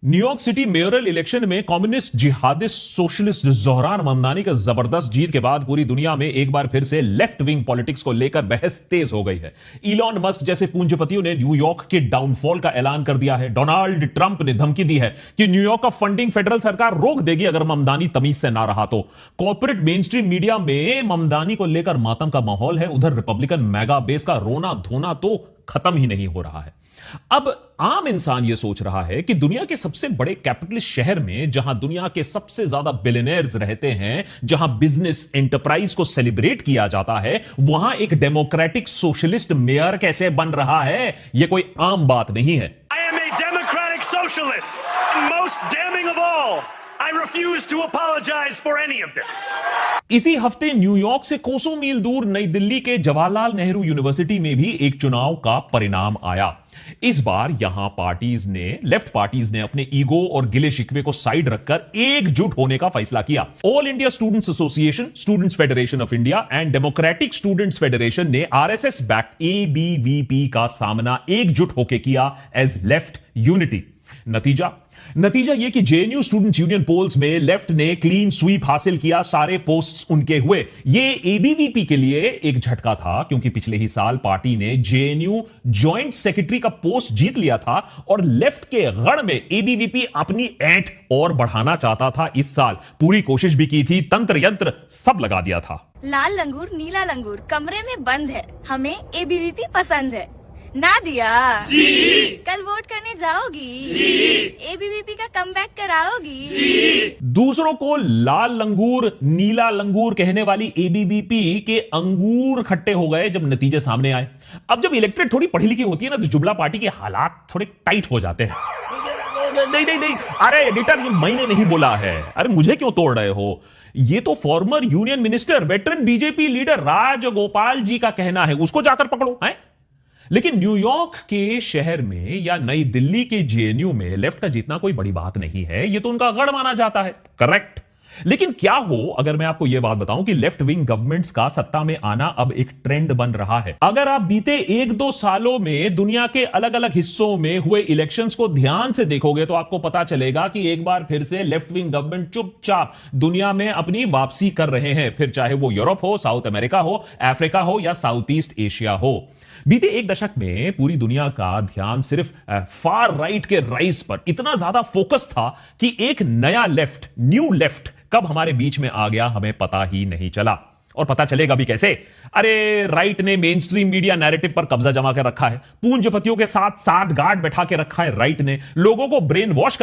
New York city मेयरल election में communist jihadist socialist Zohran Mamdani का जबरदस्त जीत के बाद पूरी दुनिया में एक बार फिर से लेफ्ट विंग पॉलिटिक्स को लेकर बहस तेज हो गई है। इलॉन मस्क जैसे पूंजीपतियों ने न्यूयॉर्क के डाउनफॉल का ऐलान कर दिया है। डोनाल्ड ट्रंप ने धमकी दी है कि न्यूयॉर्क का फंडिंग फेडरल सरकार रोक देगी अगर ममदानी तमीज से ना रहा तो। कॉर्पोरेट मेन स्ट्रीम मीडिया में ममदानी को लेकर मातम का माहौल है। उधर रिपब्लिकन मेगा बेस का रोना धोना तो खत्म ही नहीं हो रहा है। अब आम इंसान यह सोच रहा है कि दुनिया के सबसे बड़े कैपिटलिस्ट शहर में, जहां दुनिया के सबसे ज्यादा बिलियनियर्स रहते हैं, जहां बिजनेस एंटरप्राइज को सेलिब्रेट किया जाता है, वहां एक डेमोक्रेटिक सोशलिस्ट मेयर कैसे बन रहा है? यह कोई आम बात नहीं है। I am a democratic socialist. Most damning of all, I refuse to apologize for any of this. इसी हफ्ते न्यूयॉर्क से कोसों मील दूर नई दिल्ली के जवाहरलाल नेहरू यूनिवर्सिटी में भी एक चुनाव का परिणाम आया। इस बार यहां लेफ्ट पार्टीज ने अपने ईगो और गिले शिकवे को साइड रखकर एकजुट होने का फैसला किया। All India students association, students federation of India and democratic students federation ने आरएसएस बैक्ड एबीवीपी का सामना एकजुट होकर किया एज लेफ्ट यूनिटी। नतीजा यह कि जेएनयू स्टूडेंट्स यूनियन पोल्स में लेफ्ट ने क्लीन स्वीप हासिल किया। सारे पोस्ट्स उनके हुए। यह एबीवीपी के लिए एक झटका था, क्योंकि पिछले ही साल पार्टी ने जेएनयू जॉइंट सेक्रेटरी का पोस्ट जीत लिया था और लेफ्ट के गढ़ में एबीवीपी अपनी ऐंठ और बढ़ाना चाहता था। इस साल पूरी कोशिश भी की थी, तंत्र यंत्र सब लगा दिया था। लाल लंगूर नीला लंगूर कमरे में बंद है, हमें एबीवीपी पसंद है। ना दिया जी। कल वोट करने जाओगी जी। एबीवीपी का कमबैक कराओगी जी। दूसरों को लाल लंगूर नीला लंगूर कहने वाली एबीवीपी के अंगूर खट्टे हो गए जब नतीजे सामने आए। अब जब इलेक्टेड थोड़ी पढ़ी लिखी होती है ना, तो जुबला पार्टी के हालात थोड़े टाइट हो जाते हैं। नहीं, अरे एडिटर, ये मैंने नहीं बोला है। अरे मुझे क्यों तोड़ रहे हो? ये तो former union minister, veteran BJP leader Rajagopal ji का कहना है, उसको जाकर पकड़ो है। लेकिन न्यूयॉर्क के शहर में या नई दिल्ली के जेएनयू में लेफ्ट का जीतना कोई बड़ी बात नहीं है। यह तो उनका गढ़ माना जाता है, करेक्ट। लेकिन क्या हो अगर मैं आपको यह बात बताऊं कि लेफ्ट विंग गवर्नमेंट्स का सत्ता में आना अब एक ट्रेंड बन रहा है। अगर आप बीते 1-2 सालों में दुनिया के अलग अलग हिस्सों में हुए इलेक्शंस को ध्यान से देखोगे तो आपको पता चलेगा कि एक बार फिर से लेफ्ट विंग गवर्नमेंट चुपचाप दुनिया में अपनी वापसी कर रहे हैं। फिर चाहे वो यूरोप हो, साउथ अमेरिका हो, अफ्रीका हो या साउथ ईस्ट एशिया हो। बीते एक दशक में पूरी दुनिया का ध्यान सिर्फ फार राइट के राइज पर इतना ज्यादा फोकस था कि एक नया लेफ्ट, न्यू लेफ्ट कब हमारे बीच में आ गया हमें पता ही नहीं चला। और पता चलेगा भी कैसे? अरे राइट ने मेन स्ट्रीम मीडिया नैरेटिव पर कब्जा जमा कर रखा है। पूंजीपतियों के साथ साठ गांठ बैठा के रखा है राइट ने। लोगों को ब्रेन वॉश